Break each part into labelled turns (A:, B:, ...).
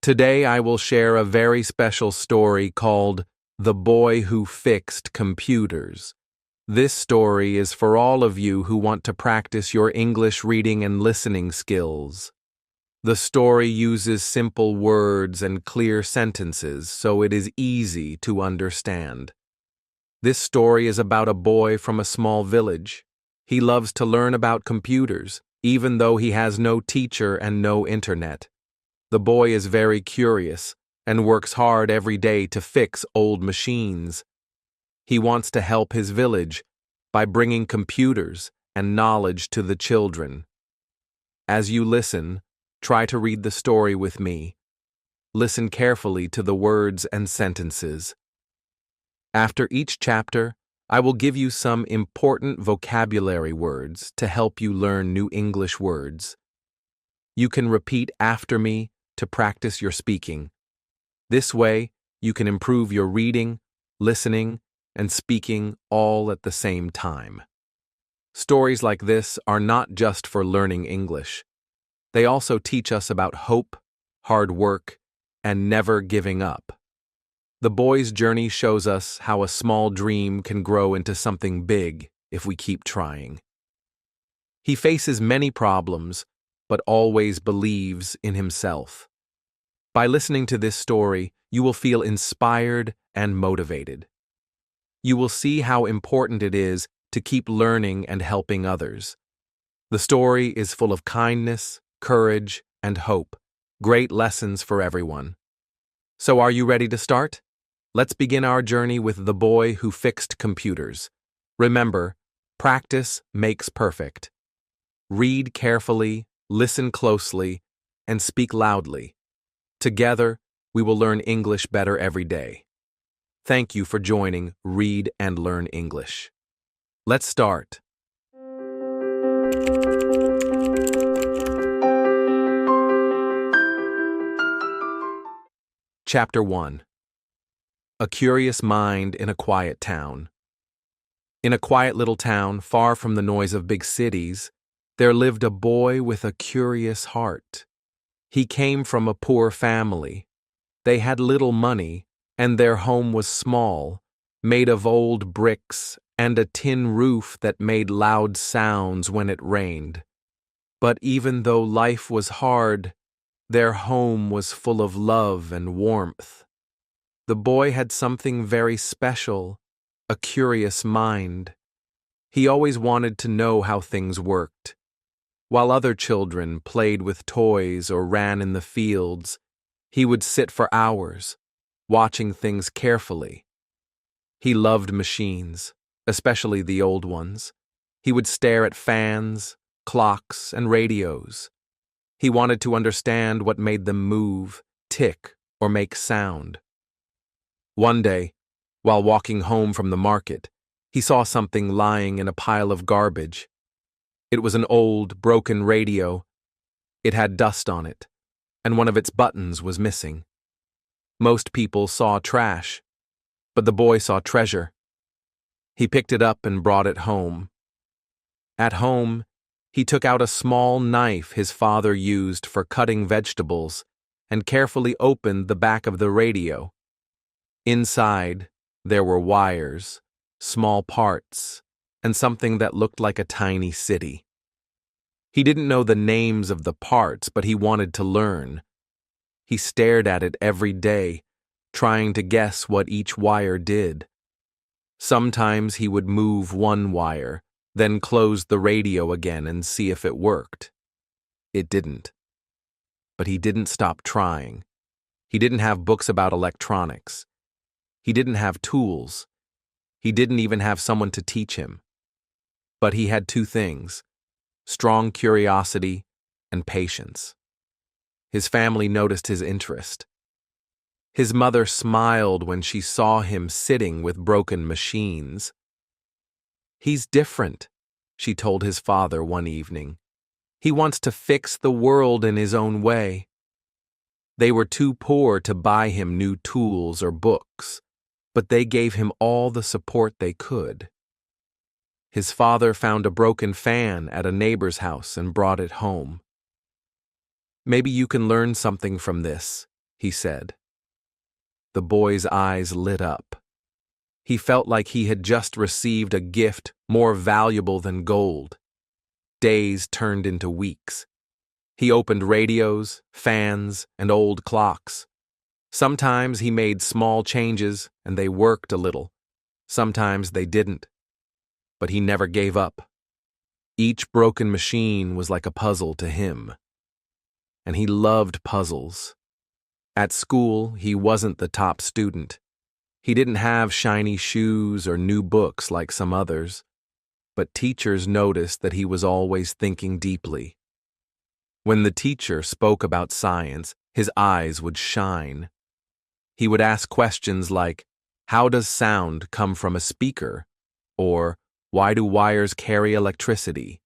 A: Today I will share a very special story called The Boy Who Fixed Computers. This story is for all of you who want to practice your English reading and listening skills. The story uses simple words and clear sentences, so it is easy to understand. This story is about a boy from a small village. He loves to learn about computers, even though he has no teacher and no internet. The boy is very curious and works hard every day to fix old machines. He wants to help his village by bringing computers and knowledge to the children. As you listen, try to read the story with me. Listen carefully to the words and sentences. After each chapter, I will give you some important vocabulary words to help you learn new English words. You can repeat after me to practice your speaking. This way, you can improve your reading, listening, and speaking all at the same time. Stories like this are not just for learning English. They also teach us about hope, hard work, and never giving up. The boy's journey shows us how a small dream can grow into something big if we keep trying. He faces many problems, but always believes in himself. By listening to this story, you will feel inspired and motivated. You will see how important it is to keep learning and helping others. The story is full of kindness, courage, and hope, great lessons for everyone. So are you ready to start? Let's begin our journey with The Boy Who Fixed Computers. Remember, practice makes perfect. Read carefully, listen closely, and speak loudly. Together, we will learn English better every day. Thank you for joining Read and Learn English. Let's start. Chapter 1. A Curious Mind in a Quiet Town. In a quiet little town, far from the noise of big cities, there lived a boy with a curious heart. He came from a poor family. They had little money, and their home was small, made of old bricks and a tin roof that made loud sounds when it rained. But even though life was hard, their home was full of love and warmth. The boy had something very special, a curious mind. He always wanted to know how things worked. While other children played with toys or ran in the fields, he would sit for hours, watching things carefully. He loved machines, especially the old ones. He would stare at fans, clocks, and radios. He wanted to understand what made them move, tick, or make sound. One day, while walking home from the market, he saw something lying in a pile of garbage. It was an old, broken radio. It had dust on it, and one of its buttons was missing. Most people saw trash, but the boy saw treasure. He picked it up and brought it home. At home, he took out a small knife his father used for cutting vegetables and carefully opened the back of the radio. Inside, there were wires, small parts, and something that looked like a tiny city. He didn't know the names of the parts, but he wanted to learn. He stared at it every day, trying to guess what each wire did. Sometimes he would move one wire, then close the radio again and see if it worked. It didn't. But he didn't stop trying. He didn't have books about electronics. He didn't have tools. He didn't even have someone to teach him. But he had two things: strong curiosity and patience. His family noticed his interest. His mother smiled when she saw him sitting with broken machines. "He's different," she told his father one evening. "He wants to fix the world in his own way." They were too poor to buy him new tools or books, but they gave him all the support they could. His father found a broken fan at a neighbor's house and brought it home. Maybe you can learn something from this. he said. The boy's eyes lit up. He felt like he had just received a gift more valuable than gold. Days turned into weeks. He opened radios, fans, and old clocks. Sometimes he made small changes and they worked a little. Sometimes they didn't. But he never gave up. Each broken machine was like a puzzle to him. And he loved puzzles. At school, he wasn't the top student. He didn't have shiny shoes or new books like some others, but teachers noticed that he was always thinking deeply. When the teacher spoke about science, his eyes would shine. He would ask questions like, "How does sound come from a speaker?" Or, "Why do wires carry electricity?"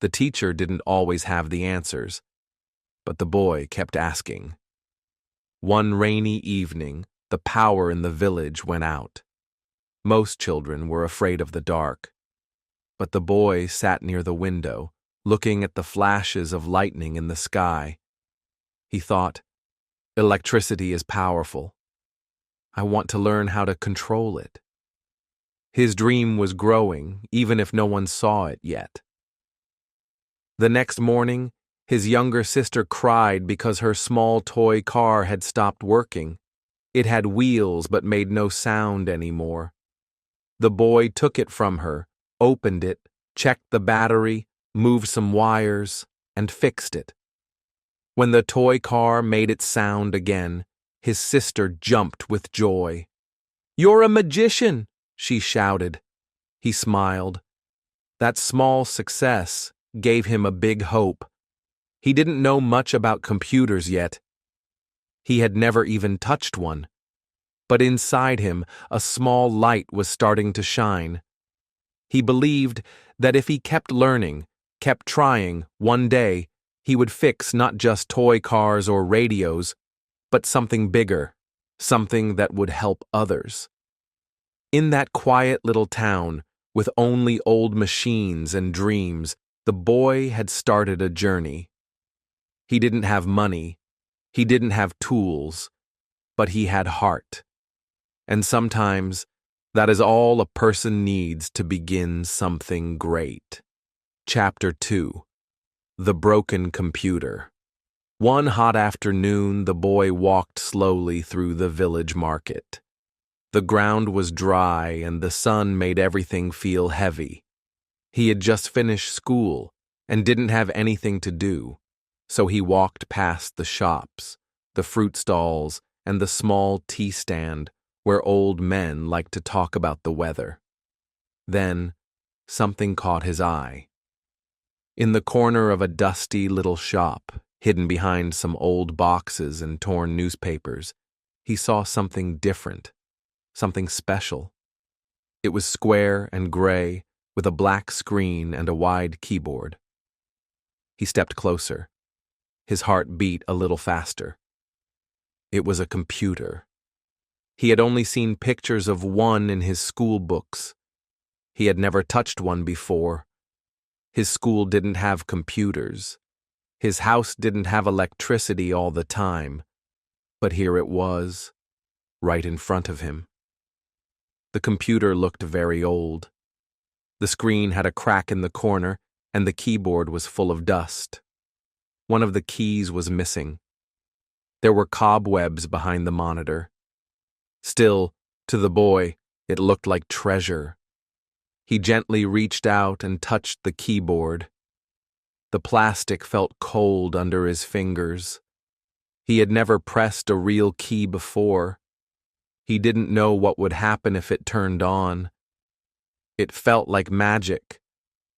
A: The teacher didn't always have the answers, but the boy kept asking. One rainy evening, the power in the village went out. Most children were afraid of the dark, but the boy sat near the window, looking at the flashes of lightning in the sky. He thought, electricity is powerful. I want to learn how to control it. His dream was growing, even if no one saw it yet. The next morning, his younger sister cried because her small toy car had stopped working. It had wheels but made no sound anymore. The boy took it from her, opened it, checked the battery, moved some wires, and fixed it. When the toy car made its sound again, his sister jumped with joy. "You're a magician!" she shouted. He smiled. That small success gave him a big hope. He didn't know much about computers yet. He had never even touched one. But inside him, a small light was starting to shine. He believed that if he kept learning, kept trying, one day, he would fix not just toy cars or radios, but something bigger, something that would help others. In that quiet little town, with only old machines and dreams, the boy had started a journey. He didn't have money, he didn't have tools, but he had heart. And sometimes, that is all a person needs to begin something great. Chapter 2. The Broken Computer. One hot afternoon, the boy walked slowly through the village market. The ground was dry and the sun made everything feel heavy. He had just finished school and didn't have anything to do, so he walked past the shops, the fruit stalls, and the small tea stand where old men liked to talk about the weather. Then, something caught his eye. In the corner of a dusty little shop, hidden behind some old boxes and torn newspapers, he saw something different, something special. It was square and gray, with a black screen and a wide keyboard. He stepped closer. His heart beat a little faster. It was a computer. He had only seen pictures of one in his school books. He had never touched one before. His school didn't have computers. His house didn't have electricity all the time. But here it was, right in front of him. The computer looked very old. The screen had a crack in the corner, and the keyboard was full of dust. One of the keys was missing. There were cobwebs behind the monitor. Still, to the boy, it looked like treasure. He gently reached out and touched the keyboard. The plastic felt cold under his fingers. He had never pressed a real key before. He didn't know what would happen if it turned on. It felt like magic,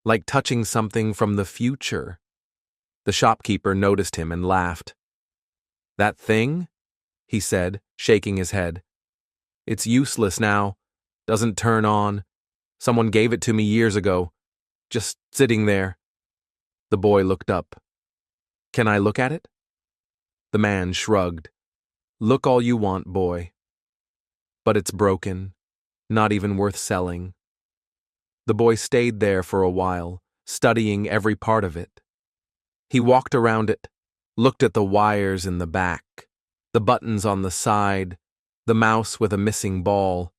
A: like touching something from the future. The shopkeeper noticed him and laughed. "That thing?" he said, shaking his head. "It's useless now. Doesn't turn on. Someone gave it to me years ago. Just sitting there." The boy looked up. "Can I look at it?" The man shrugged. "Look all you want, boy. But it's broken, not even worth selling." The boy stayed there for a while, studying every part of it. He walked around it, looked at the wires in the back, The buttons on the side, the mouse with a missing ball.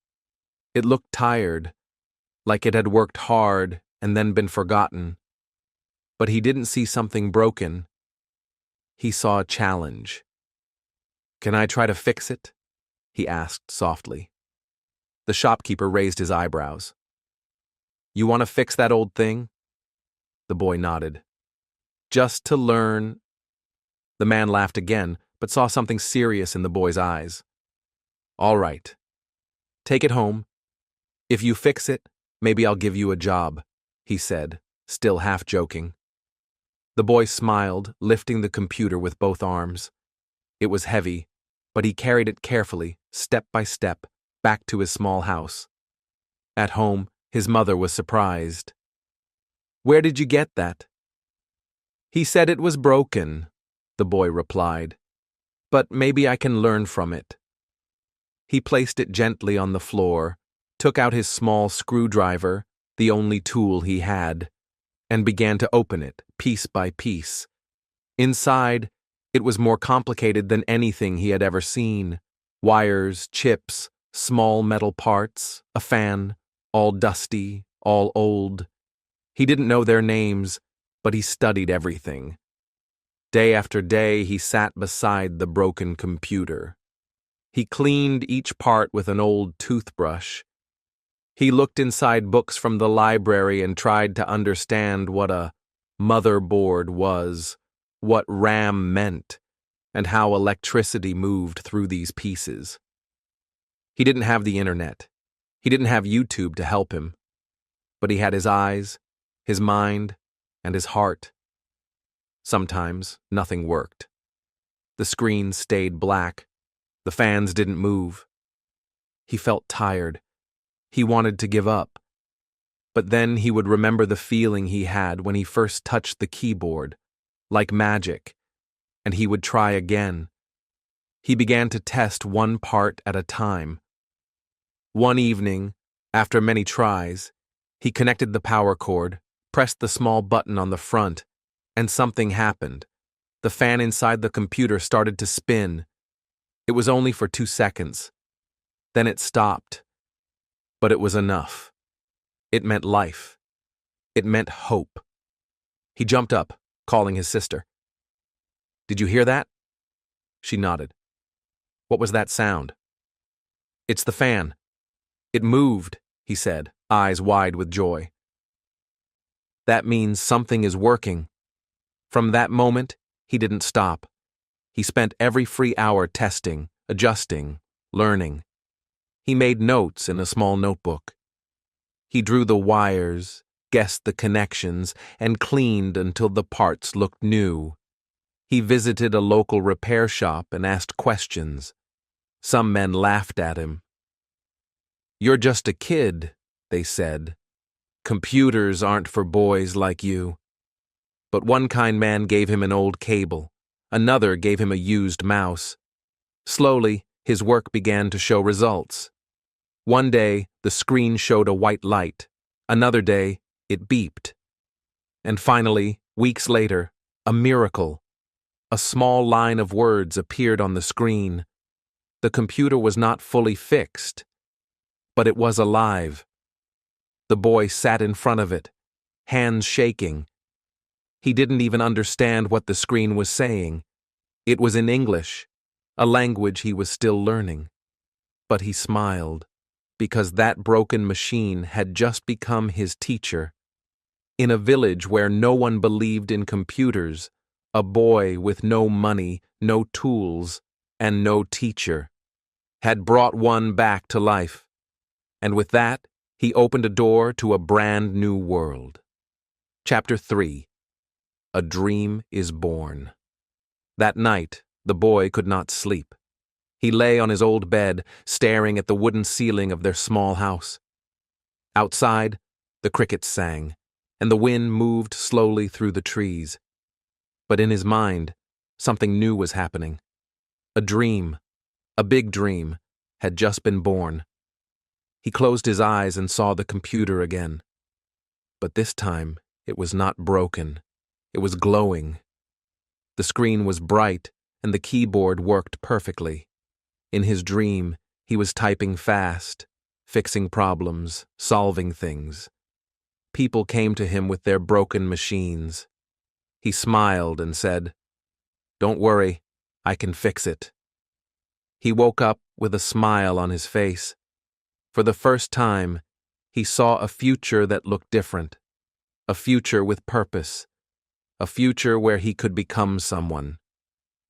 A: It looked tired, like it had worked hard and then been forgotten. But he didn't see something broken. He saw a challenge. "Can I try to fix it?" he asked softly. The shopkeeper raised his eyebrows. "You want to fix that old thing?" The boy nodded. "Just to learn." The man laughed again, but saw something serious in the boy's eyes. "All right. Take it home. If you fix it, maybe I'll give you a job," he said, still half joking. The boy smiled, lifting the computer with both arms. It was heavy, but he carried it carefully, step by step, back to his small house. At home, his mother was surprised. "Where did you get that?" "He said it was broken," the boy replied. "But maybe I can learn from it." He placed it gently on the floor, took out his small screwdriver, the only tool he had, and began to open it, piece by piece. Inside, it was more complicated than anything he had ever seen. Wires, chips, small metal parts, a fan, all dusty, all old. He didn't know their names, but he studied everything. Day after day, he sat beside the broken computer. He cleaned each part with an old toothbrush. He looked inside books from the library and tried to understand what a motherboard was, what RAM meant, and how electricity moved through these pieces. He didn't have the internet. He didn't have YouTube to help him. But he had his eyes, his mind, and his heart. Sometimes nothing worked. The screen stayed black. The fans didn't move. He felt tired. He wanted to give up. But then he would remember the feeling he had when he first touched the keyboard, like magic, and he would try again. He began to test one part at a time. One evening, after many tries, he connected the power cord, pressed the small button on the front, and something happened. The fan inside the computer started to spin. It was only for 2 seconds. Then it stopped. But it was enough. It meant life. It meant hope. He jumped up, calling his sister. "Did you hear that?" She nodded. "What was that sound?" "It's the fan. It moved," he said, eyes wide with joy. "That means something is working." From that moment, he didn't stop. He spent every free hour testing, adjusting, learning. He made notes in a small notebook. He drew the wires, guessed the connections, and cleaned until the parts looked new. He visited a local repair shop and asked questions. Some men laughed at him. "You're just a kid," they said. "Computers aren't for boys like you." But one kind man gave him an old cable. Another gave him a used mouse. Slowly, his work began to show results. One day, the screen showed a white light. Another day, it beeped. And finally, weeks later, a miracle. A small line of words appeared on the screen. The computer was not fully fixed, but it was alive. The boy sat in front of it, hands shaking. He didn't even understand what the screen was saying. It was in English, a language he was still learning. But he smiled, because that broken machine had just become his teacher. In a village where no one believed in computers, a boy with no money, no tools, and no teacher had brought one back to life. And with that, he opened a door to a brand new world. Chapter 3. A Dream is Born. That night, the boy could not sleep. He lay on his old bed, staring at the wooden ceiling of their small house. Outside, the crickets sang, and the wind moved slowly through the trees. But in his mind, something new was happening. A dream, a big dream, had just been born. He closed his eyes and saw the computer again. But this time, it was not broken. It was glowing. The screen was bright, and the keyboard worked perfectly. In his dream, he was typing fast, fixing problems, solving things. People came to him with their broken machines. He smiled and said, "Don't worry, I can fix it." He woke up with a smile on his face. For the first time, he saw a future that looked different, a future with purpose, a future where he could become someone.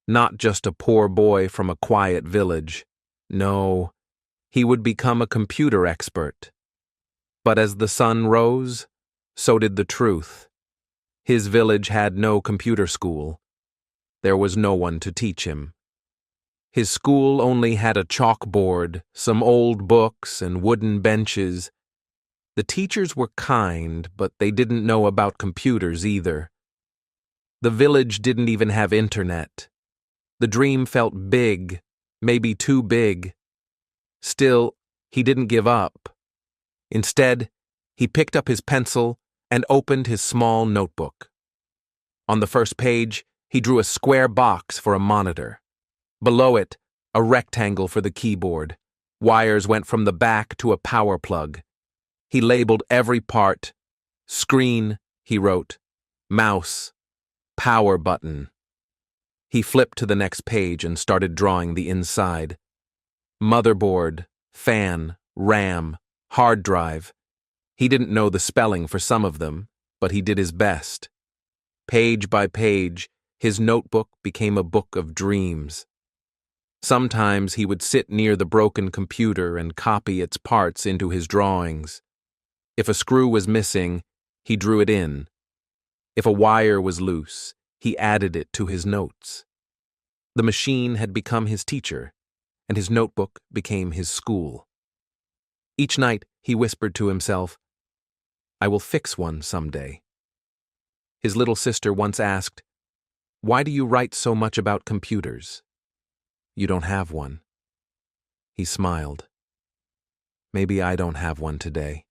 A: Not just a poor boy from a quiet village. No, he would become a computer expert. But as the sun rose, so did the truth. His village had no computer school. There was no one to teach him. His school only had a chalkboard, some old books, and wooden benches. The teachers were kind, but they didn't know about computers either. The village didn't even have internet. The dream felt big, maybe too big. Still, he didn't give up. Instead, he picked up his pencil and opened his small notebook. On the first page, he drew a square box for a monitor. Below it, a rectangle for the keyboard. Wires went from the back to a power plug. He labeled every part. Screen, he wrote. Mouse. Power button. He flipped to the next page and started drawing the inside. Motherboard, fan, RAM, hard drive. He didn't know the spelling for some of them, but he did his best. Page by page, his notebook became a book of dreams. Sometimes he would sit near the broken computer and copy its parts into his drawings. If a screw was missing, he drew it in. If a wire was loose, he added it to his notes. The machine had become his teacher, and his notebook became his school. Each night, he whispered to himself, "I will fix one someday." His little sister once asked, "Why do you write so much about computers? You don't have one." He smiled. "Maybe I don't have one today.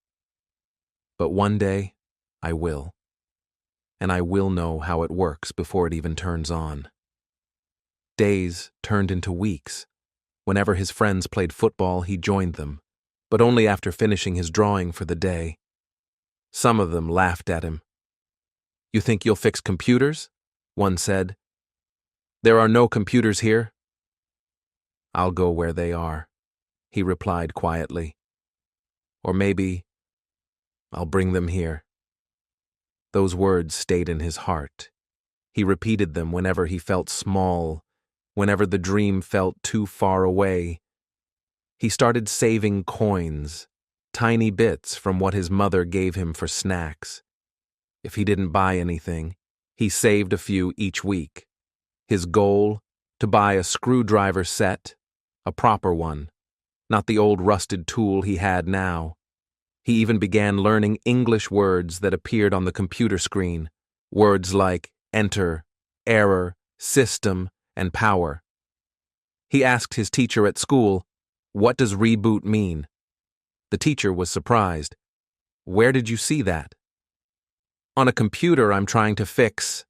A: But one day, I will. And I will know how it works before it even turns on." Days turned into weeks. Whenever his friends played football, he joined them, but only after finishing his drawing for the day. Some of them laughed at him. "You think you'll fix computers?" one said. "There are no computers here." "I'll go where they are," he replied quietly. "Or maybe I'll bring them here." Those words stayed in his heart. He repeated them whenever he felt small, whenever the dream felt too far away. He started saving coins, tiny bits from what his mother gave him for snacks. If he didn't buy anything, he saved a few each week. His goal? To buy a screwdriver set, a proper one, not the old rusted tool he had now. He even began learning English words that appeared on the computer screen, words like enter, error, system, and power. He asked his teacher at school, "What does reboot mean?" The teacher was surprised. "Where did you see that?" "On a computer I'm trying to fix."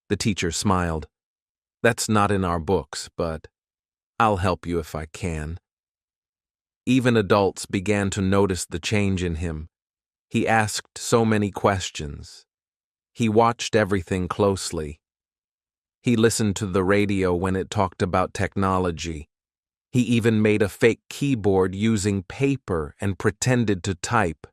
A: The teacher smiled. "That's not in our books, but I'll help you if I can." Even adults began to notice the change in him. He asked so many questions. He watched everything closely. He listened to the radio when it talked about technology. He even made a fake keyboard using paper and pretended to type.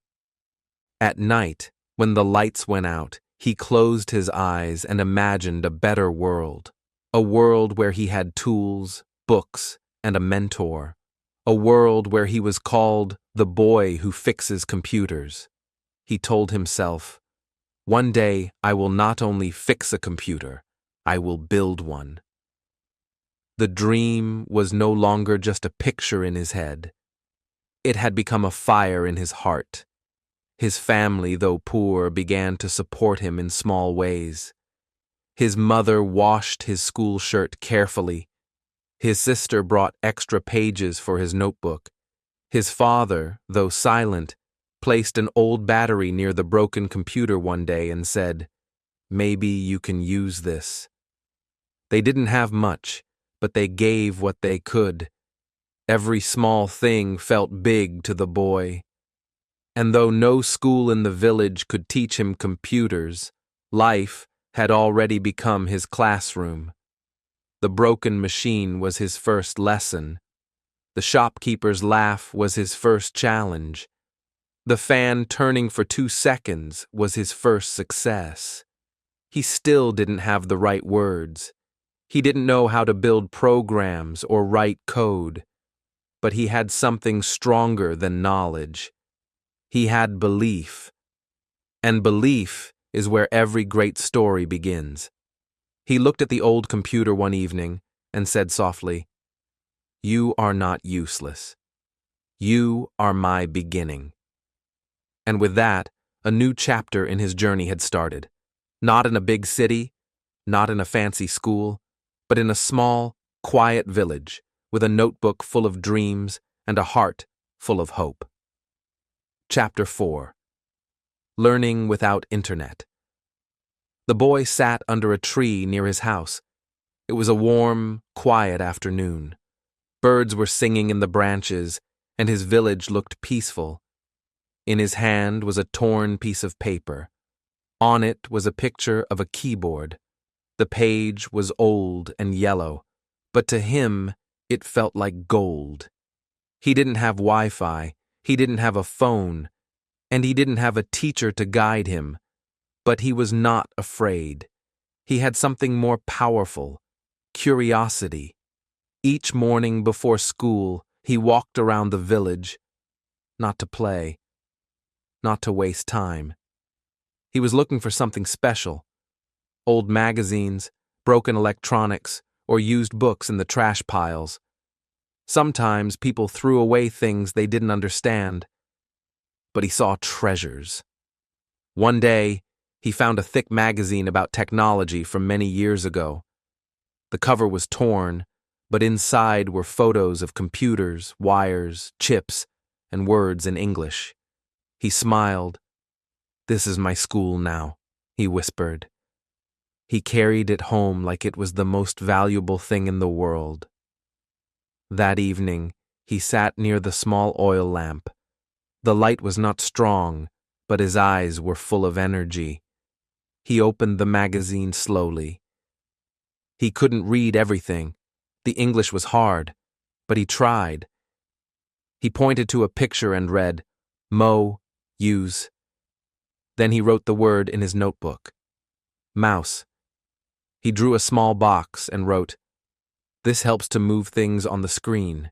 A: At night, when the lights went out, he closed his eyes and imagined a better world. A world where he had tools, books, and a mentor. A world where he was called the boy who fixes computers. He told himself, "One day I will not only fix a computer, I will build one." The dream was no longer just a picture in his head. It had become a fire in his heart. His family, though poor, began to support him in small ways. His mother washed his school shirt carefully. His sister brought extra pages for his notebook. His father, though silent, placed an old battery near the broken computer one day and said, "Maybe you can use this." They didn't have much, but they gave what they could. Every small thing felt big to the boy. And though no school in the village could teach him computers, life had already become his classroom. The broken machine was his first lesson. The shopkeeper's laugh was his first challenge. The fan turning for 2 seconds was his first success. He still didn't have the right words. He didn't know how to build programs or write code. But he had something stronger than knowledge. He had belief. And belief is where every great story begins. He looked at the old computer one evening and said softly, "You are not useless. You are my beginning." And with that, a new chapter in his journey had started. Not in a big city, not in a fancy school, but in a small, quiet village with a notebook full of dreams and a heart full of hope. Chapter 4. Learning Without Internet. The boy sat under a tree near his house. It was a warm, quiet afternoon. Birds were singing in the branches, and his village looked peaceful. In his hand was a torn piece of paper. On it was a picture of a keyboard. The page was old and yellow, but to him it felt like gold. He didn't have Wi-Fi, he didn't have a phone, and he didn't have a teacher to guide him. But he was not afraid. He had something more powerful: curiosity. Each morning before school, he walked around the village, not to play, not to waste time. He was looking for something special: old magazines, broken electronics, or used books in the trash piles. Sometimes people threw away things they didn't understand, but he saw treasures. One day, he found a thick magazine about technology from many years ago. The cover was torn, but inside were photos of computers, wires, chips, and words in English. He smiled. "This is my school now," he whispered. He carried it home like it was the most valuable thing in the world. That evening, he sat near the small oil lamp. The light was not strong, but his eyes were full of energy. He opened the magazine slowly. He couldn't read everything. The English was hard, but he tried. He pointed to a picture and read, "Mo, use." Then he wrote the word in his notebook. "Mouse." He drew a small box and wrote, "This helps to move things on the screen."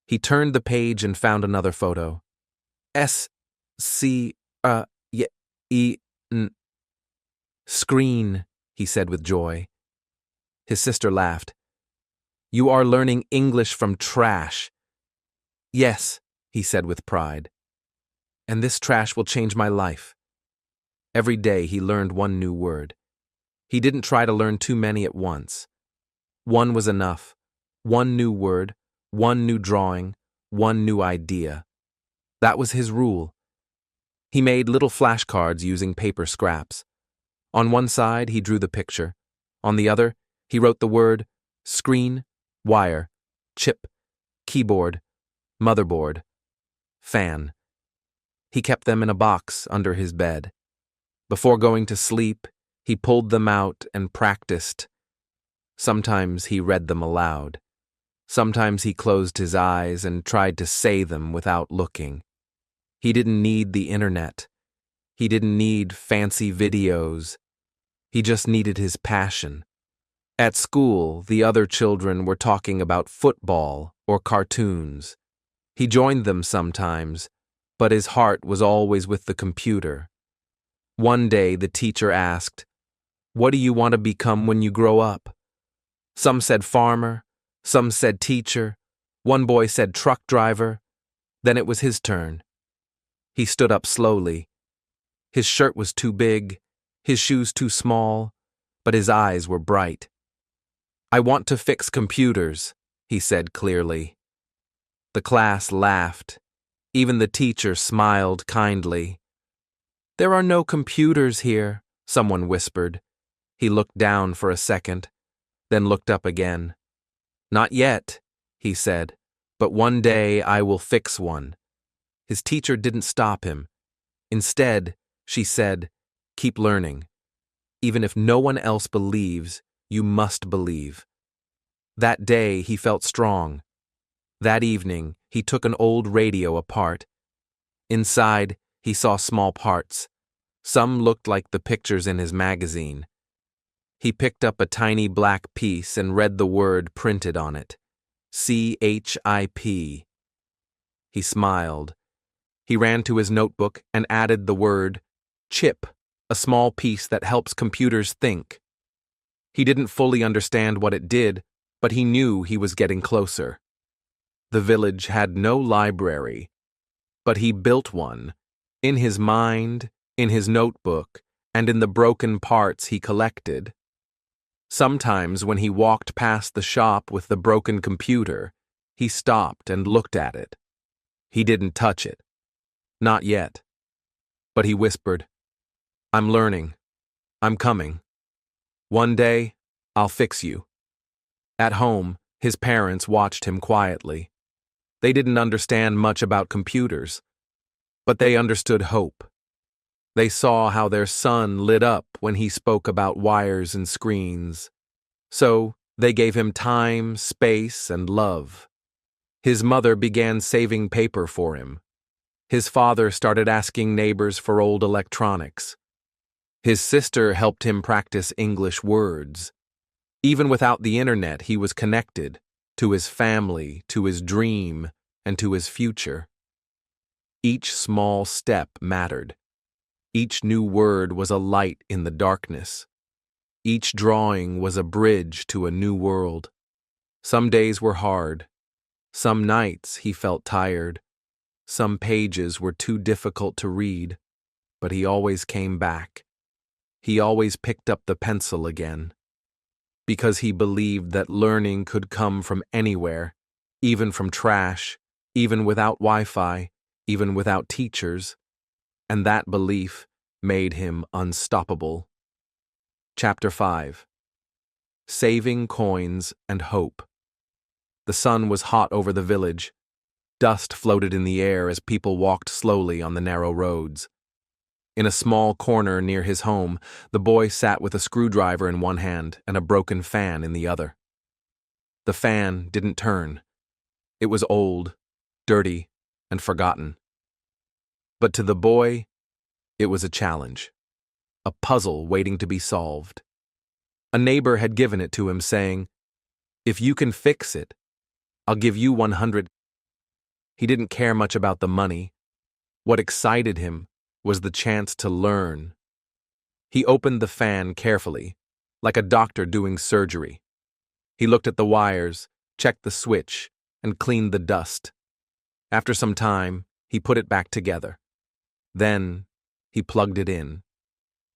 A: He turned the page and found another photo. S-C-E-N. "Screen," he said with joy. His sister laughed. "You are learning English from trash." "Yes," he said with pride. "And this trash will change my life." Every day he learned one new word. He didn't try to learn too many at once. One was enough. One new word, one new drawing, one new idea. That was his rule. He made little flashcards using paper scraps. On one side, he drew the picture. On the other, he wrote the word screen, wire, chip, keyboard, motherboard, fan. He kept them in a box under his bed. Before going to sleep, he pulled them out and practiced. Sometimes he read them aloud. Sometimes he closed his eyes and tried to say them without looking. He didn't need the internet. He didn't need fancy videos. He just needed his passion. At school, the other children were talking about football or cartoons. He joined them sometimes, but his heart was always with the computer. One day the teacher asked, "What do you want to become when you grow up?" Some said farmer, some said teacher, one boy said truck driver. Then it was his turn. He stood up slowly. His shirt was too big, his shoes too small, but his eyes were bright. "I want to fix computers," he said clearly. The class laughed. Even the teacher smiled kindly. "There are no computers here," someone whispered. He looked down for a second. then looked up again. "Not yet," he said, "but one day I will fix one." His teacher didn't stop him. Instead, she said, "Keep learning. Even if no one else believes, you must believe." That day, he felt strong. That evening, he took an old radio apart. Inside, he saw small parts. Some looked like the pictures in his magazine. He picked up a tiny black piece and read the word printed on it. CHIP. He smiled. He ran to his notebook and added the word chip, a small piece that helps computers think. He didn't fully understand what it did, but he knew he was getting closer. The village had no library, but he built one, in his mind, in his notebook, and in the broken parts he collected. Sometimes when he walked past the shop with the broken computer, he stopped and looked at it. He didn't touch it. Not yet. But he whispered, "I'm learning. I'm coming. One day, I'll fix you." At home, his parents watched him quietly. They didn't understand much about computers, but they understood hope. They saw how their son lit up when he spoke about wires and screens. So they gave him time, space, and love. His mother began saving paper for him. His father started asking neighbors for old electronics. His sister helped him practice English words. Even without the internet, he was connected to his family, to his dream, and to his future. Each small step mattered. Each new word was a light in the darkness. Each drawing was a bridge to a new world. Some days were hard. Some nights he felt tired. Some pages were too difficult to read, but he always came back. He always picked up the pencil again. Because he believed that learning could come from anywhere, even from trash, even without Wi-Fi, even without teachers, and that belief made him unstoppable. Chapter 5. Saving Coins and Hope. The sun was hot over the village. Dust floated in the air as people walked slowly on the narrow roads. In a small corner near his home, the boy sat with a screwdriver in one hand and a broken fan in the other. The fan didn't turn. It was old, dirty, and forgotten. But to the boy, it was a challenge, a puzzle waiting to be solved. A neighbor had given it to him, saying, "If you can fix it, I'll give you 100." He didn't care much about the money. What excited him was the chance to learn. He opened the fan carefully, like a doctor doing surgery. He looked at the wires, checked the switch, and cleaned the dust. After some time, he put it back together. Then, he plugged it in.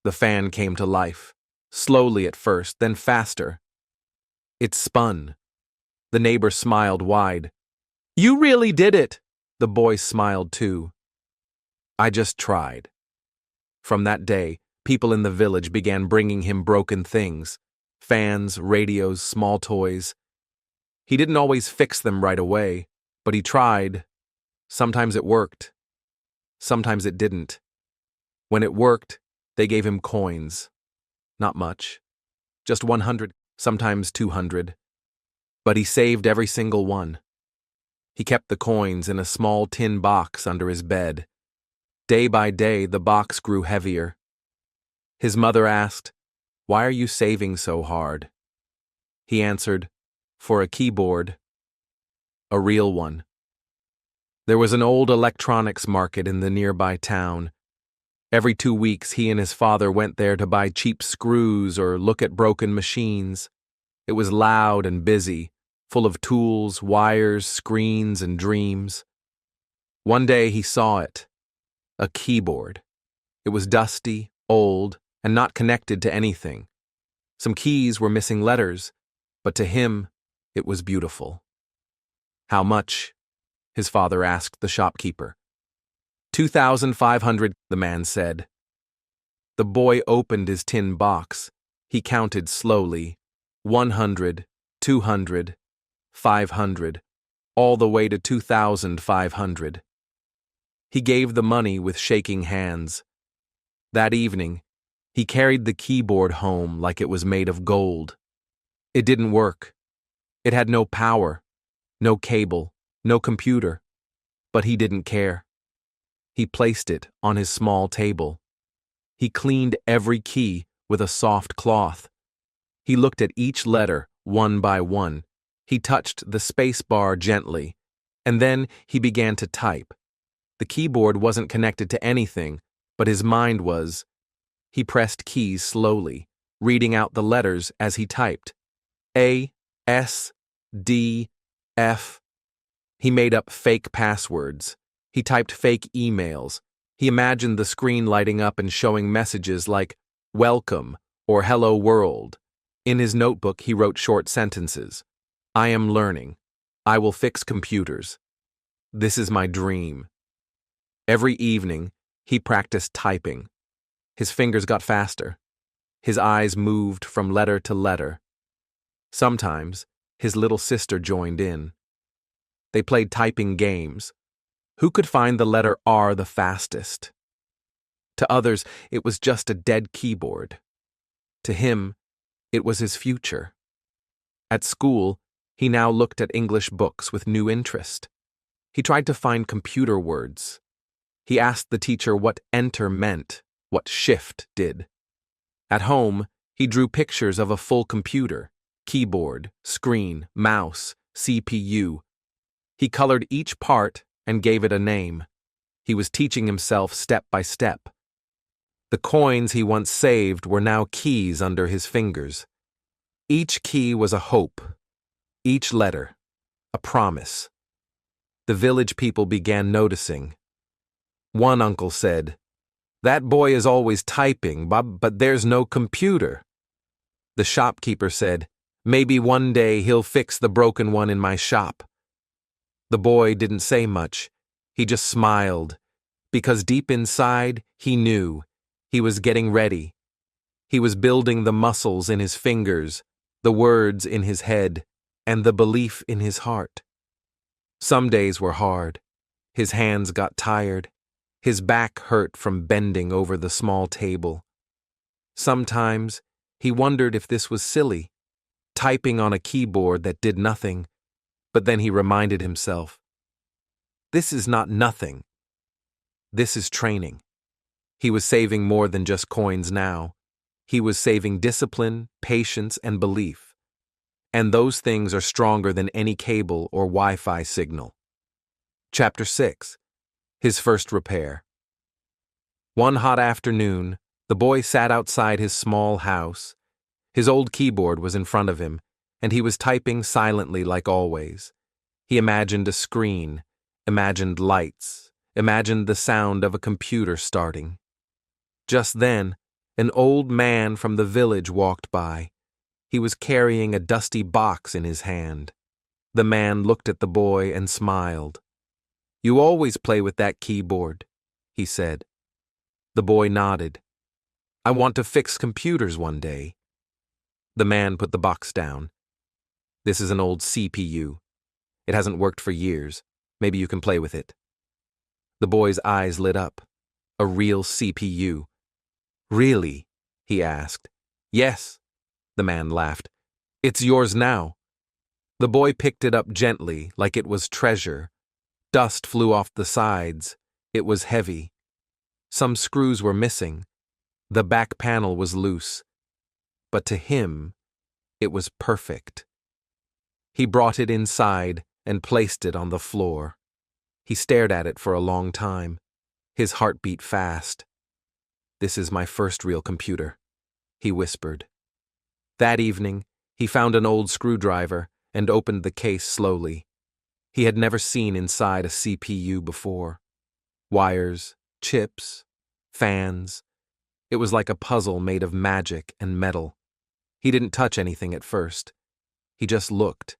A: The fan came to life, slowly at first, then faster. It spun. The neighbor smiled wide. "You really did it!" The boy smiled too. "I just tried." From that day, people in the village began bringing him broken things, fans, radios, small toys. He didn't always fix them right away, but he tried. Sometimes it worked. Sometimes it didn't. When it worked, they gave him coins. Not much. Just 100, sometimes 200. But he saved every single one. He kept the coins in a small tin box under his bed. Day by day, the box grew heavier. His mother asked, "Why are you saving so hard?" He answered, "For a keyboard." A real one. There was an old electronics market in the nearby town. Every 2 weeks, he and his father went there to buy cheap screws or look at broken machines. It was loud and busy, full of tools, wires, screens, and dreams. One day he saw it. A keyboard. It was dusty, old, and not connected to anything. Some keys were missing letters, but to him, it was beautiful. "How much?" his father asked the shopkeeper. 2,500, the man said. The boy opened his tin box. He counted slowly. 100, 200, 500, all the way to 2,500. He gave the money with shaking hands. That evening, he carried the keyboard home like it was made of gold. It didn't work. It had no power, no cable, no computer. But he didn't care. He placed it on his small table. He cleaned every key with a soft cloth. He looked at each letter one by one. He touched the space bar gently, and then he began to type. The keyboard wasn't connected to anything, but his mind was. He pressed keys slowly, reading out the letters as he typed. A, S, D, F. He made up fake passwords. He typed fake emails. He imagined the screen lighting up and showing messages like, "Welcome" or "Hello World." In his notebook, he wrote short sentences. "I am learning. I will fix computers. This is my dream." Every evening, he practiced typing. His fingers got faster. His eyes moved from letter to letter. Sometimes, his little sister joined in. They played typing games. Who could find the letter R the fastest? To others, it was just a dead keyboard. To him, it was his future. At school, he now looked at English books with new interest. He tried to find computer words. He asked the teacher what enter meant, what shift did. At home, he drew pictures of a full computer, keyboard, screen, mouse, CPU. He colored each part and gave it a name. He was teaching himself step by step. The coins he once saved were now keys under his fingers. Each key was a hope, each letter, a promise. The village people began noticing. One uncle said, "That boy is always typing, but there's no computer." The shopkeeper said, "Maybe one day he'll fix the broken one in my shop." The boy didn't say much. He just smiled, because deep inside, he knew he was getting ready. He was building the muscles in his fingers, the words in his head, and the belief in his heart. Some days were hard. His hands got tired. His back hurt from bending over the small table. Sometimes, he wondered if this was silly, typing on a keyboard that did nothing. But then he reminded himself, this is not nothing. This is training. He was saving more than just coins now. He was saving discipline, patience, and belief. And those things are stronger than any cable or Wi-Fi signal. Chapter 6. His first repair. One hot afternoon, the boy sat outside his small house. His old keyboard was in front of him, and he was typing silently like always. He imagined a screen, imagined lights, imagined the sound of a computer starting. Just then, an old man from the village walked by. He was carrying a dusty box in his hand. The man looked at the boy and smiled. "You always play with that keyboard," he said. The boy nodded. "I want to fix computers one day." The man put the box down. "This is an old CPU. It hasn't worked for years. Maybe you can play with it." The boy's eyes lit up. A real CPU. "Really?" he asked. "Yes," the man laughed. "It's yours now." The boy picked it up gently, like it was treasure. Dust flew off the sides. It was heavy. Some screws were missing. The back panel was loose. But to him, it was perfect. He brought it inside and placed it on the floor. He stared at it for a long time. His heart beat fast. "This is my first real computer," he whispered. That evening, he found an old screwdriver and opened the case slowly. He had never seen inside a CPU before. Wires, chips, fans. It was like a puzzle made of magic and metal. He didn't touch anything at first. He just looked.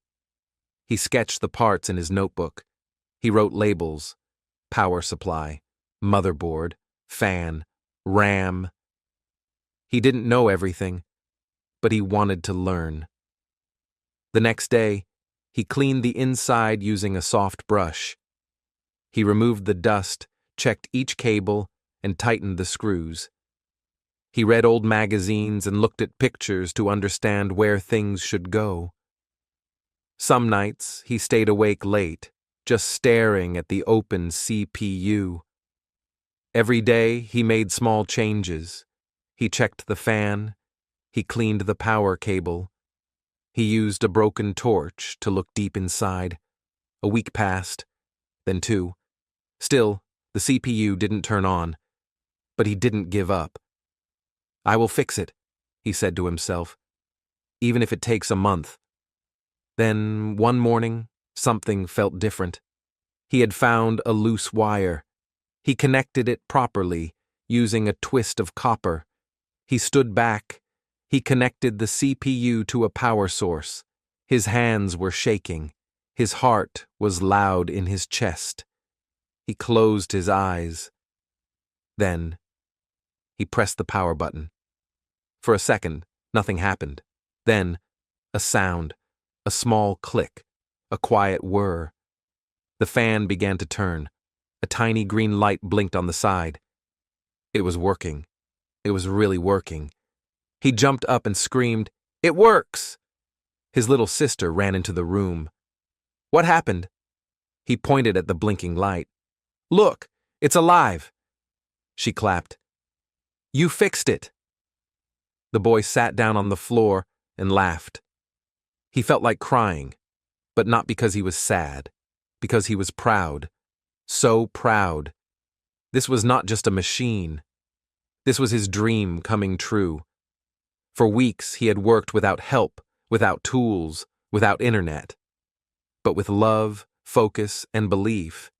A: He sketched the parts in his notebook. He wrote labels: power supply, motherboard, fan, RAM. He didn't know everything, but he wanted to learn. The next day, he cleaned the inside using a soft brush. He removed the dust, checked each cable, and tightened the screws. He read old magazines and looked at pictures to understand where things should go. Some nights, he stayed awake late, just staring at the open CPU. Every day, he made small changes. He checked the fan. He cleaned the power cable. He used a broken torch to look deep inside. A week passed, then 2. Still, the CPU didn't turn on. But he didn't give up. "I will fix it," he said to himself, "even if it takes a month." Then, one morning, something felt different. He had found a loose wire. He connected it properly, using a twist of copper. He stood back. He connected the CPU to a power source. His hands were shaking. His heart was loud in his chest. He closed his eyes. Then, he pressed the power button. For a second, nothing happened. Then, a sound, a small click, a quiet whir. The fan began to turn. A tiny green light blinked on the side. It was working. It was really working. He jumped up and screamed, "It works!" His little sister ran into the room. "What happened?" He pointed at the blinking light. "Look, it's alive!" She clapped. "You fixed it!" The boy sat down on the floor and laughed. He felt like crying, but not because he was sad, because he was proud. So proud. This was not just a machine. This was his dream coming true. For weeks he had worked without help, without tools, without internet. But with love, focus, and belief,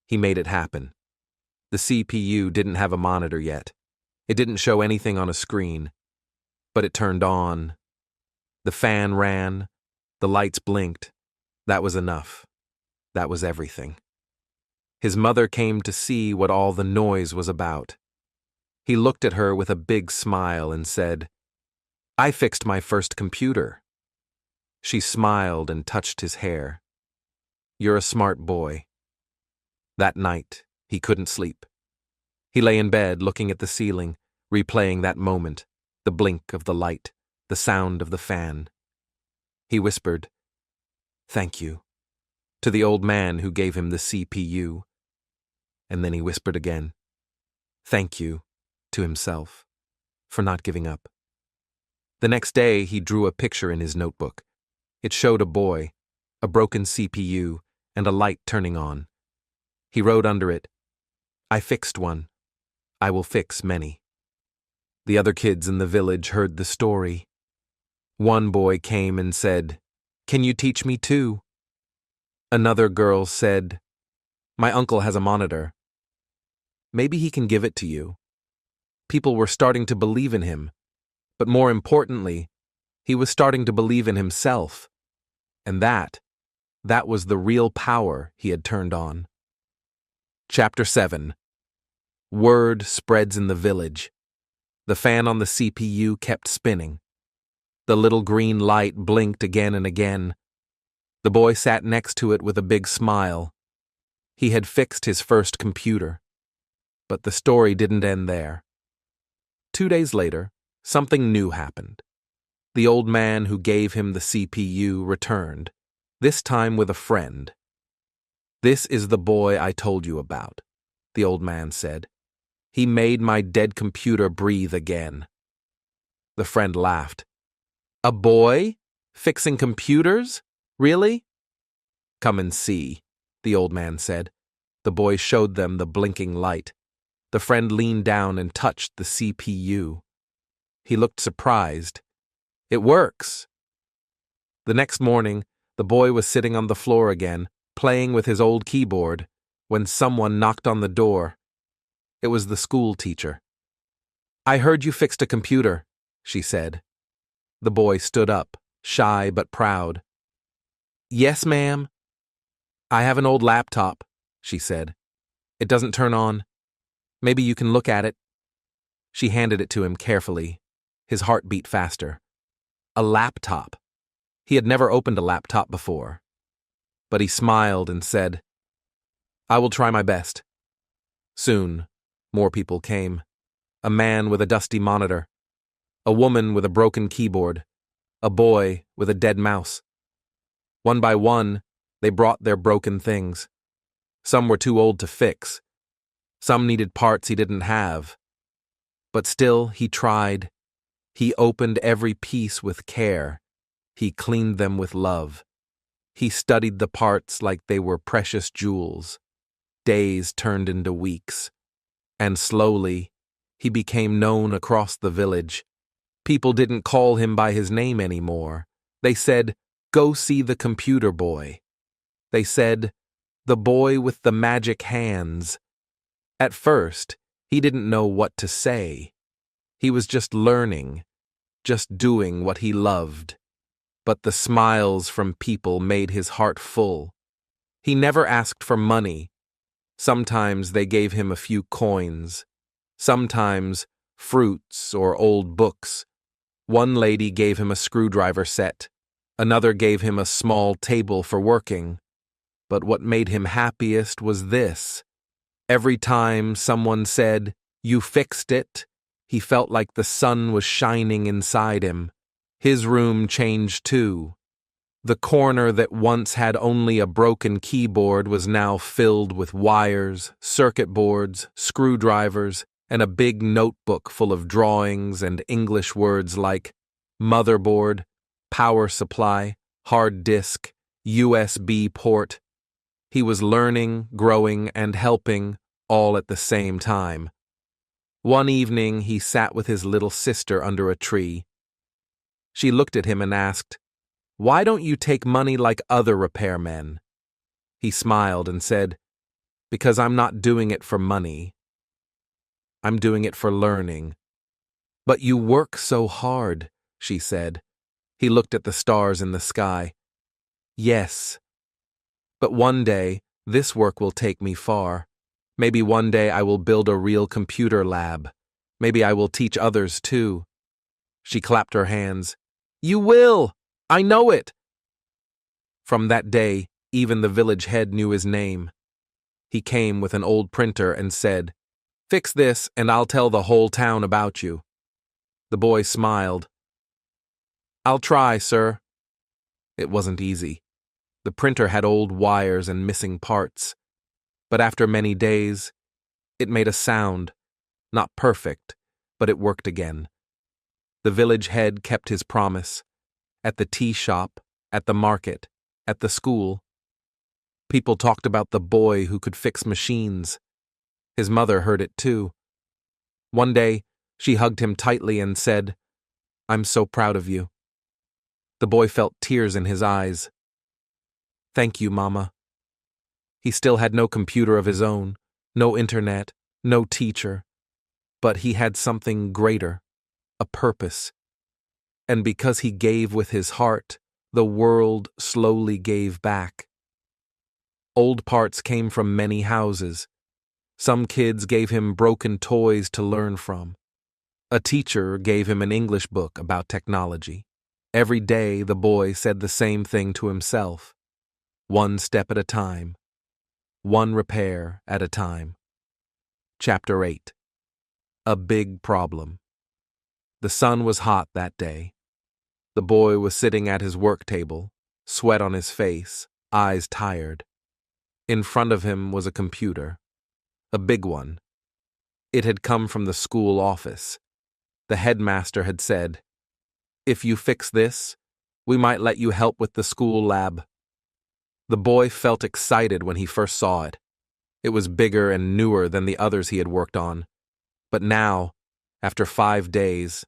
A: he made it happen. The CPU didn't have a monitor yet. It didn't show anything on a screen. But it turned on. The fan ran. The lights blinked. That was enough. That was everything. His mother came to see what all the noise was about. He looked at her with a big smile and said, "I fixed my first computer." She smiled and touched his hair. "You're a smart boy." That night, he couldn't sleep. He lay in bed looking at the ceiling, replaying that moment, the blink of the light, the sound of the fan. He whispered, "Thank you," to the old man who gave him the CPU. And then he whispered again, "Thank you," to himself, for not giving up. The next day, he drew a picture in his notebook. It showed a boy, a broken CPU, and a light turning on. He wrote under it, "I fixed one. I will fix many." The other kids in the village heard the story. One boy came and said, "Can you teach me too?" Another girl said, "My uncle has a monitor. Maybe he can give it to you." People were starting to believe in him, but more importantly, he was starting to believe in himself. And that was the real power he had turned on. Chapter 7. Word spreads in the village. The fan on the CPU kept spinning. The little green light blinked again and again. The boy sat next to it with a big smile. He had fixed his first computer. But the story didn't end there. 2 days later, something new happened. The old man who gave him the CPU returned, this time with a friend. "This is the boy I told you about," the old man said. "He made my dead computer breathe again." The friend laughed. "A boy? Fixing computers? Really?" "Come and see," the old man said. The boy showed them the blinking light. The friend leaned down and touched the CPU. He looked surprised. "It works." The next morning, the boy was sitting on the floor again, playing with his old keyboard, when someone knocked on the door. It was the school teacher. "I heard you fixed a computer," she said. The boy stood up, shy but proud. "Yes, ma'am." "I have an old laptop," she said. "It doesn't turn on. Maybe you can look at it." She handed it to him carefully. His heart beat faster. A laptop. He had never opened a laptop before, but he smiled and said, "I will try my best." Soon, more people came. A man with a dusty monitor, a woman with a broken keyboard, a boy with a dead mouse. One by one, they brought their broken things. Some were too old to fix. Some needed parts he didn't have. But still, he tried. He opened every piece with care. He cleaned them with love. He studied the parts like they were precious jewels. Days turned into weeks. And slowly, he became known across the village. People didn't call him by his name anymore. They said, "Go see the computer boy." They said, "The boy with the magic hands." At first, he didn't know what to say. He was just learning, just doing what he loved. But the smiles from people made his heart full. He never asked for money. Sometimes they gave him a few coins. Sometimes fruits or old books. One lady gave him a screwdriver set. Another gave him a small table for working. But what made him happiest was this. Every time someone said, "You fixed it," he felt like the sun was shining inside him. His room changed too. The corner that once had only a broken keyboard was now filled with wires, circuit boards, screwdrivers, and a big notebook full of drawings and English words like motherboard, power supply, hard disk, USB port. He was learning, growing, and helping all at the same time. One evening, he sat with his little sister under a tree. She looked at him and asked, "Why don't you take money like other repairmen?" He smiled and said, "Because I'm not doing it for money. I'm doing it for learning." "But you work so hard," she said. He looked at the stars in the sky. "Yes. But one day, this work will take me far. Maybe one day I will build a real computer lab. Maybe I will teach others too." She clapped her hands. "You will! I know it!" From that day, even the village head knew his name. He came with an old printer and said, "Fix this and I'll tell the whole town about you." The boy smiled. "I'll try, sir." It wasn't easy. The printer had old wires and missing parts. But after many days, it made a sound. Not perfect, but it worked again. The village head kept his promise. At the tea shop, at the market, at the school. People talked about the boy who could fix machines. His mother heard it too. One day, she hugged him tightly and said, "I'm so proud of you." The boy felt tears in his eyes. "Thank you, Mama." He still had no computer of his own, no internet, no teacher. But he had something greater, a purpose. And because he gave with his heart, the world slowly gave back. Old parts came from many houses. Some kids gave him broken toys to learn from. A teacher gave him an English book about technology. Every day the boy said the same thing to himself. One step at a time. One repair at a time. Chapter 8. A big problem. The sun was hot that day. The boy was sitting at his work table, sweat on his face, eyes tired. In front of him was a computer. A big one. It had come from the school office. The headmaster had said, "If you fix this, we might let you help with the school lab." The boy felt excited when he first saw it. It was bigger and newer than the others he had worked on. But now, after 5 days,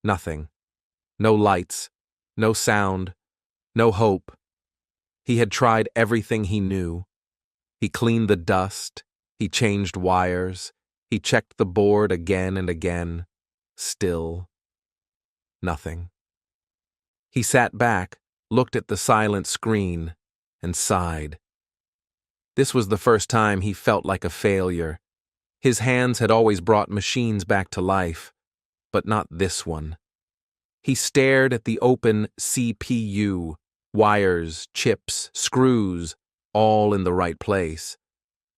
A: nothing. No lights, no sound, no hope. He had tried everything he knew. He cleaned the dust, he changed wires, he checked the board again and again. Still, nothing. He sat back, looked at the silent screen, and sighed. This was the first time he felt like a failure. His hands had always brought machines back to life, but not this one. He stared at the open CPU, wires, chips, screws, all in the right place.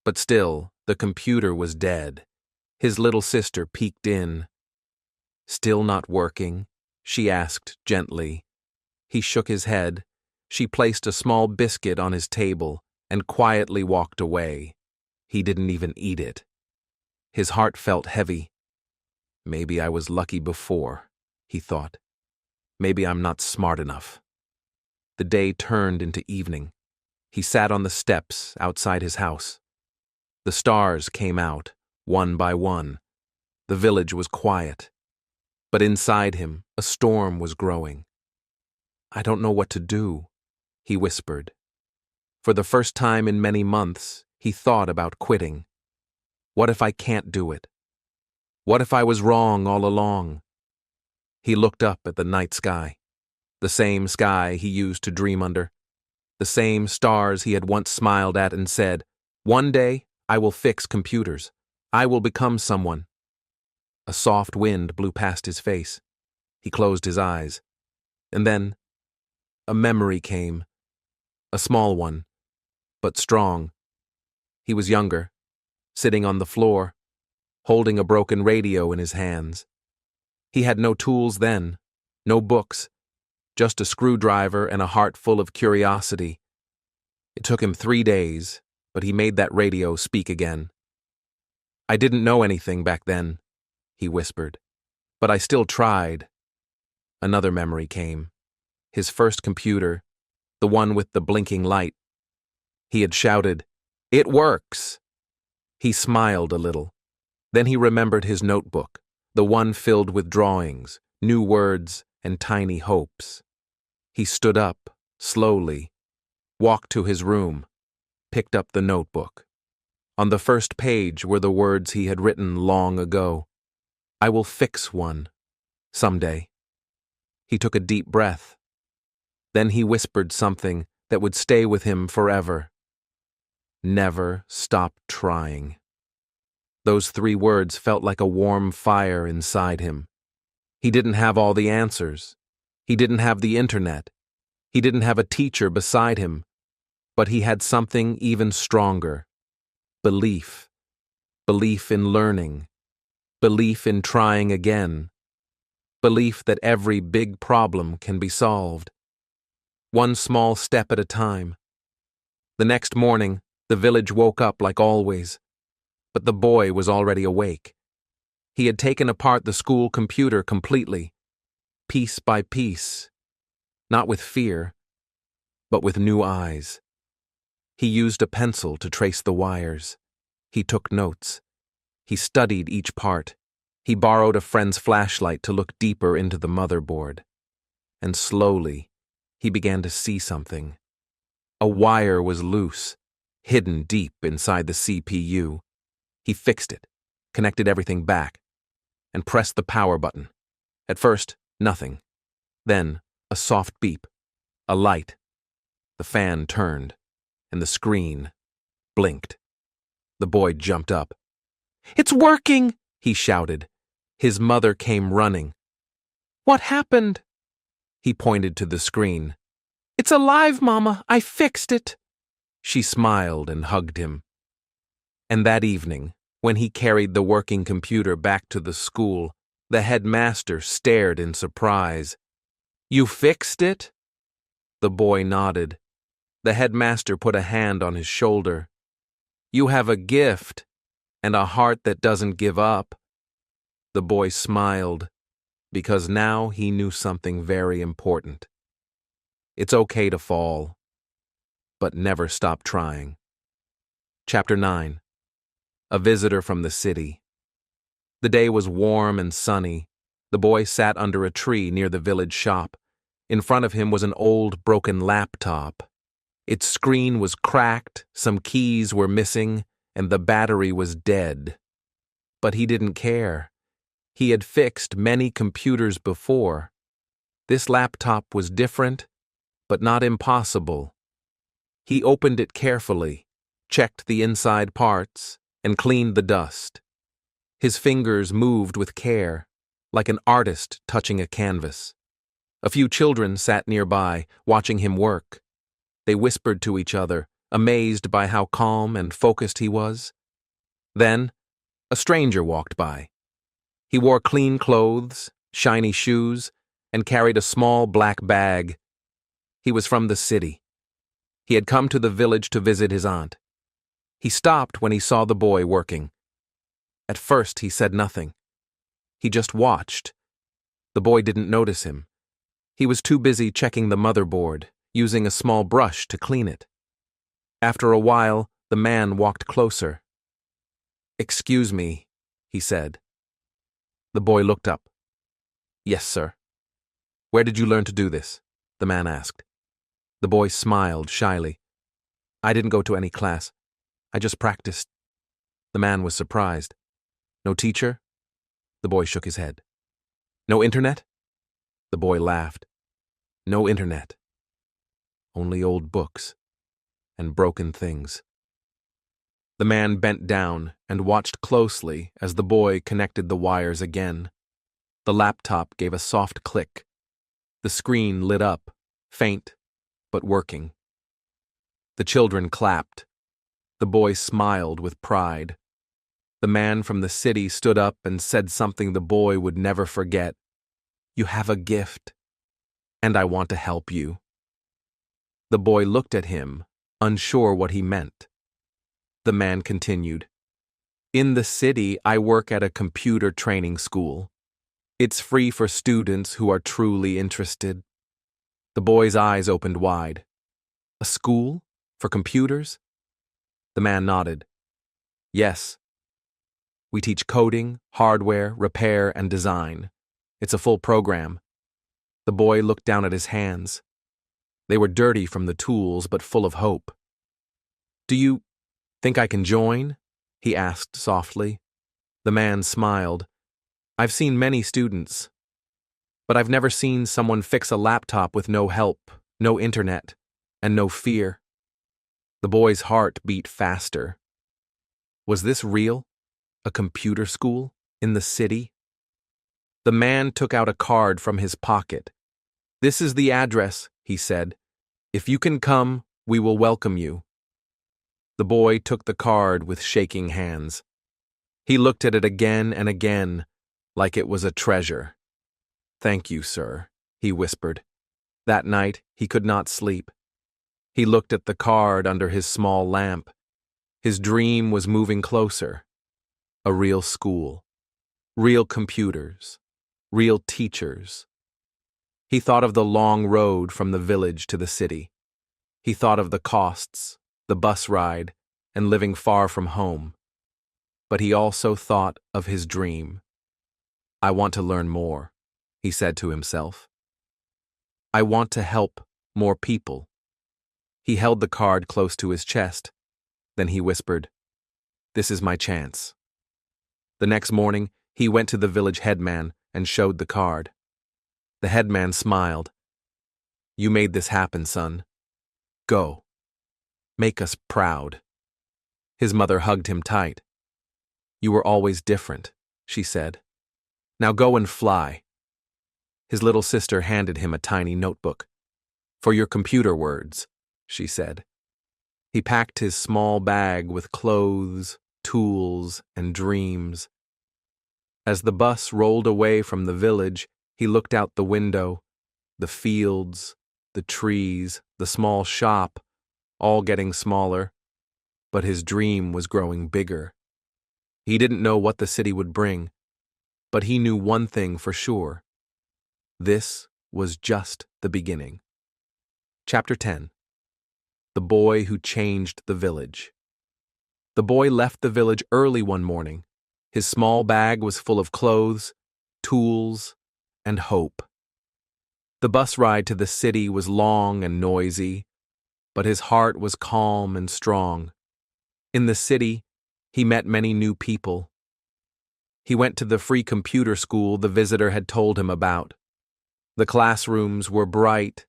A: But still, the computer was dead. His little sister peeked in. "Still not working?" she asked gently. He shook his head. She placed a small biscuit on his table and quietly walked away. He didn't even eat it. His heart felt heavy. "Maybe I was lucky before," he thought. "Maybe I'm not smart enough." The day turned into evening. He sat on the steps outside his house. The stars came out, one by one. The village was quiet. But inside him, a storm was growing. "I don't know what to do," he whispered. For the first time in many months, he thought about quitting. What if I can't do it? What if I was wrong all along? He looked up at the night sky, the same sky he used to dream under, the same stars he had once smiled at and said, "One day, I will fix computers. I will become someone." A soft wind blew past his face. He closed his eyes. And then, a memory came. A small one, but strong. He was younger, sitting on the floor, holding a broken radio in his hands. He had no tools then, no books, just a screwdriver and a heart full of curiosity. It took him 3 days, but he made that radio speak again. "I didn't know anything back then," he whispered, "but I still tried." Another memory came. His first computer, the one with the blinking light. He had shouted, "It works!" He smiled a little. Then he remembered his notebook, the one filled with drawings, new words, and tiny hopes. He stood up, slowly, walked to his room, picked up the notebook. On the first page were the words he had written long ago. "I will fix one, someday." He took a deep breath. Then he whispered something that would stay with him forever. "Never stop trying." Those 3 words felt like a warm fire inside him. He didn't have all the answers. He didn't have the internet. He didn't have a teacher beside him. But he had something even stronger. Belief. Belief in learning. Belief in trying again. Belief that every big problem can be solved. One small step at a time. The next morning, the village woke up like always. But the boy was already awake. He had taken apart the school computer completely, piece by piece, not with fear, but with new eyes. He used a pencil to trace the wires. He took notes. He studied each part. He borrowed a friend's flashlight to look deeper into the motherboard. And slowly, he began to see something. A wire was loose, hidden deep inside the CPU. He fixed it, connected everything back, and pressed the power button. At first, nothing. Then, a soft beep, a light. The fan turned, and the screen blinked. The boy jumped up. "It's working!" he shouted. His mother came running. "What happened?" He pointed to the screen. "It's alive, Mama. I fixed it." She smiled and hugged him. And that evening, when he carried the working computer back to the school, the headmaster stared in surprise. "You fixed it?" The boy nodded. The headmaster put a hand on his shoulder. "You have a gift, and a heart that doesn't give up." The boy smiled, because now he knew something very important. It's okay to fall, but never stop trying. Chapter 9. A visitor from the city. The day was warm and sunny. The boy sat under a tree near the village shop. In front of him was an old, broken laptop. Its screen was cracked, some keys were missing, and the battery was dead. But he didn't care. He had fixed many computers before. This laptop was different, but not impossible. He opened it carefully, checked the inside parts, and cleaned the dust. His fingers moved with care, like an artist touching a canvas. A few children sat nearby, watching him work. They whispered to each other, amazed by how calm and focused he was. Then, a stranger walked by. He wore clean clothes, shiny shoes, and carried a small black bag. He was from the city. He had come to the village to visit his aunt. He stopped when he saw the boy working. At first, he said nothing. He just watched. The boy didn't notice him. He was too busy checking the motherboard, using a small brush to clean it. After a while, the man walked closer. "Excuse me," he said. The boy looked up. "Yes, sir." "Where did you learn to do this?" the man asked. The boy smiled shyly. "I didn't go to any class. I just practiced." The man was surprised. "No teacher?" The boy shook his head. "No internet?" The boy laughed. "No internet. Only old books and broken things." The man bent down and watched closely as the boy connected the wires again. The laptop gave a soft click. The screen lit up, faint, but working. The children clapped. The boy smiled with pride. The man from the city stood up and said something the boy would never forget. "You have a gift, and I want to help you." The boy looked at him, unsure what he meant. The man continued, "In the city, I work at a computer training school. It's free for students who are truly interested." The boy's eyes opened wide. "A school? For computers?" The man nodded. "Yes. We teach coding, hardware, repair, and design. It's a full program." The boy looked down at his hands. They were dirty from the tools, but full of hope. "Do you think I can join?" he asked softly. The man smiled. "I've seen many students, but I've never seen someone fix a laptop with no help, no internet, and no fear." The boy's heart beat faster. Was this real? A computer school? In the city? The man took out a card from his pocket. "This is the address," he said. "If you can come, we will welcome you." The boy took the card with shaking hands. He looked at it again and again, like it was a treasure. "Thank you, sir," he whispered. That night, he could not sleep. He looked at the card under his small lamp. His dream was moving closer. A real school. Real computers. Real teachers. He thought of the long road from the village to the city. He thought of the costs, the bus ride, and living far from home. But he also thought of his dream. "I want to learn more," he said to himself. "I want to help more people." He held the card close to his chest. Then he whispered, "This is my chance." The next morning, he went to the village headman and showed the card. The headman smiled. "You made this happen, son. Go. Make us proud." His mother hugged him tight. "You were always different," she said. "Now go and fly." His little sister handed him a tiny notebook. "For your computer words," she said. He packed his small bag with clothes, tools, and dreams. As the bus rolled away from the village, he looked out the window. The fields, the trees, the small shop, all getting smaller. But his dream was growing bigger. He didn't know what the city would bring, but he knew one thing for sure. This was just the beginning. Chapter 10. The Boy Who Changed the Village. The boy left the village early one morning. His small bag was full of clothes, tools, and hope. The bus ride to the city was long and noisy, but his heart was calm and strong. In the city, he met many new people. He went to the free computer school the visitor had told him about. The classrooms were bright.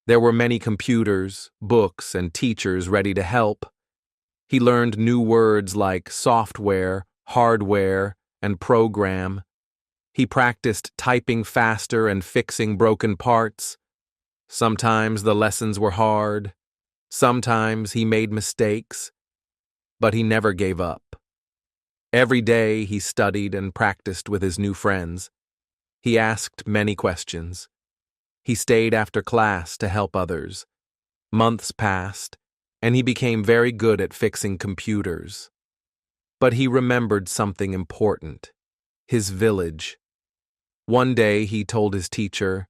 A: There were many computers, books, and teachers ready to help. He learned new words like software, hardware, and program. He practiced typing faster and fixing broken parts. Sometimes the lessons were hard. Sometimes he made mistakes, but he never gave up. Every day he studied and practiced with his new friends. He asked many questions. He stayed after class to help others. Months passed, and he became very good at fixing computers. But he remembered something important: his village. One day he told his teacher,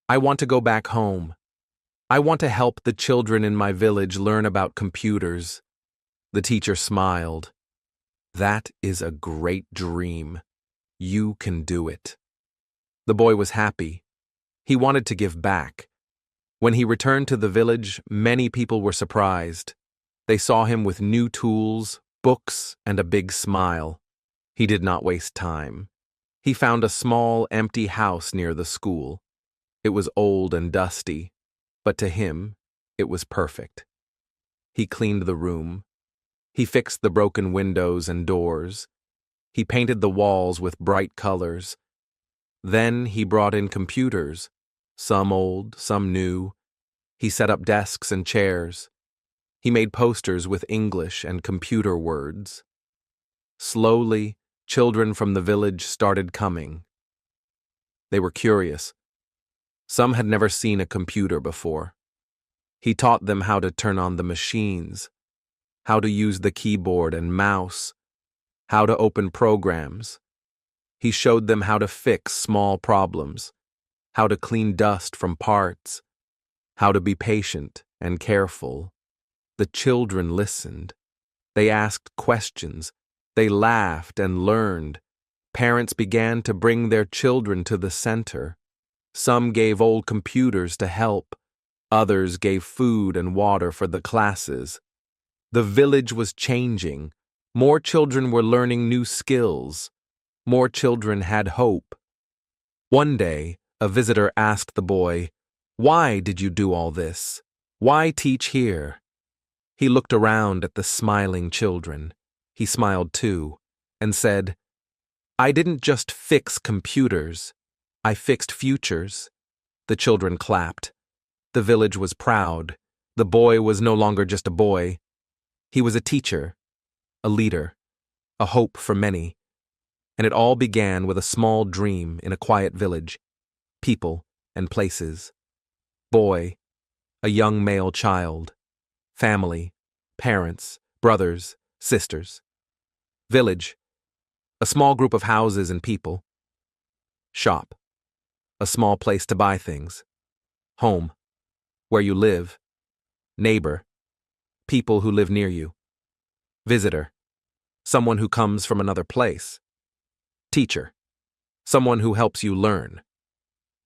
A: "I want to go back home. I want to help the children in my village learn about computers." The teacher smiled. "That is a great dream. You can do it." The boy was happy. He wanted to give back. When he returned to the village, many people were surprised. They saw him with new tools, books, and a big smile. He did not waste time. He found a small, empty house near the school. It was old and dusty, but to him, it was perfect. He cleaned the room. He fixed the broken windows and doors. He painted the walls with bright colors. Then he brought in computers, some old, some new. He set up desks and chairs. He made posters with English and computer words. Slowly, children from the village started coming. They were curious. Some had never seen a computer before. He taught them how to turn on the machines, how to use the keyboard and mouse, how to open programs. He showed them how to fix small problems, how to clean dust from parts, how to be patient and careful. The children listened. They asked questions. They laughed and learned. Parents began to bring their children to the center. Some gave old computers to help. Others gave food and water for the classes. The village was changing. More children were learning new skills. More children had hope. One day, a visitor asked the boy, "Why did you do all this? Why teach here?" He looked around at the smiling children. He smiled too, and said, "I didn't just fix computers. I fixed futures." The children clapped. The village was proud. The boy was no longer just a boy. He was a teacher, a leader, a hope for many. And it all began with a small dream in a quiet village. People and places. Boy, a young male child. Family, parents, brothers, sisters. Village, a small group of houses and people. Shop, a small place to buy things. Home, where you live. Neighbor, people who live near you. Visitor, someone who comes from another place. Teacher, someone who helps you learn.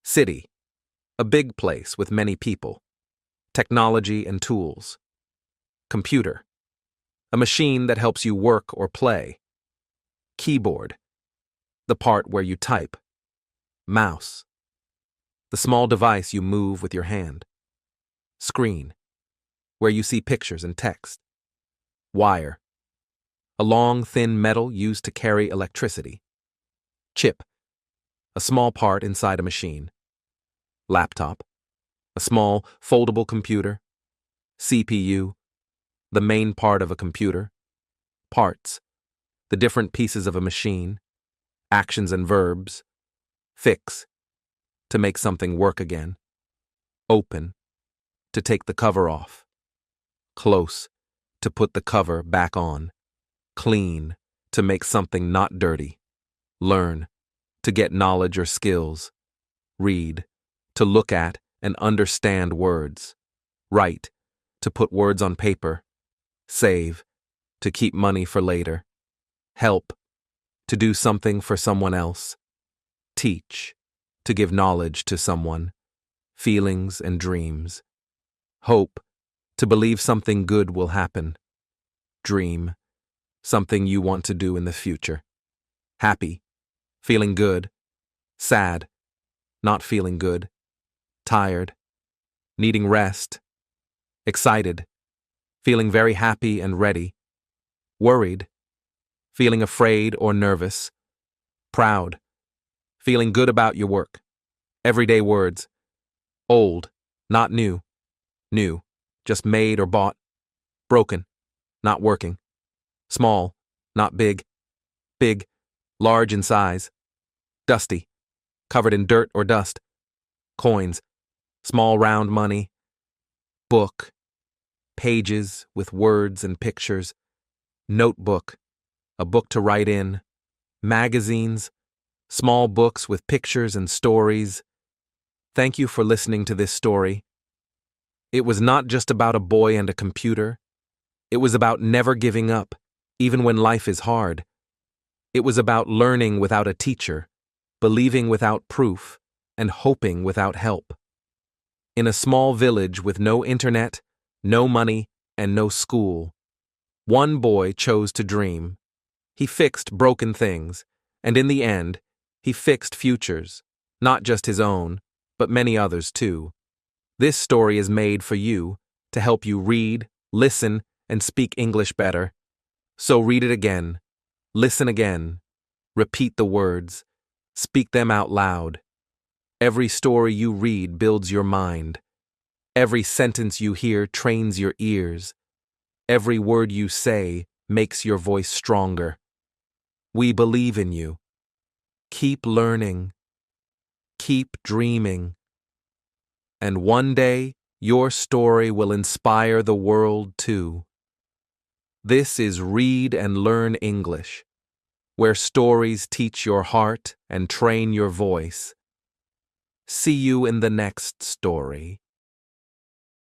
A: City, a big place with many people. Technology and tools. Computer, a machine that helps you work or play. Keyboard, the part where you type. Mouse, the small device you move with your hand. Screen, where you see pictures and text. Wire, a long, thin metal used to carry electricity. Chip, a small part inside a machine. Laptop, a small, foldable computer. CPU, the main part of a computer. Parts, the different pieces of a machine. Actions and verbs. Fix, to make something work again. Open, to take the cover off. Close, to put the cover back on. Clean, to make something not dirty. Learn, to get knowledge or skills. Read, to look at and understand words. Write, to put words on paper. Save, to keep money for later. Help, to do something for someone else. Teach, to give knowledge to someone. Feelings and dreams. Hope, to believe something good will happen. Dream, something you want to do in the future. Happy, feeling good. Sad, not feeling good. Tired, needing rest. Excited, feeling very happy and ready. Worried, feeling afraid or nervous. Proud, Feeling good about your work. Everyday words. Old, not new. New, just made or bought. Broken, not working. Small, not big. Big, large in size. Dusty, covered in dirt or dust. Coins, small round money. Book, pages with words and pictures. Notebook, a book to write in. Magazines, small books with pictures and stories. Thank you for listening to this story. It was not just about a boy and a computer. It was about never giving up, even when life is hard. It was about learning without a teacher, believing without proof, and hoping without help. In a small village with no internet, no money, and no school, one boy chose to dream. He fixed broken things, and in the end, he fixed futures, not just his own, but many others too. This story is made for you, to help you read, listen, and speak English better. So read it again, listen again, repeat the words, speak them out loud. Every story you read builds your mind. Every sentence you hear trains your ears. Every word you say makes your voice stronger. We believe in you. Keep learning. Keep dreaming. And one day, your story will inspire the world too. This is Read and Learn English, where stories teach your heart and train your voice. See you in the next story.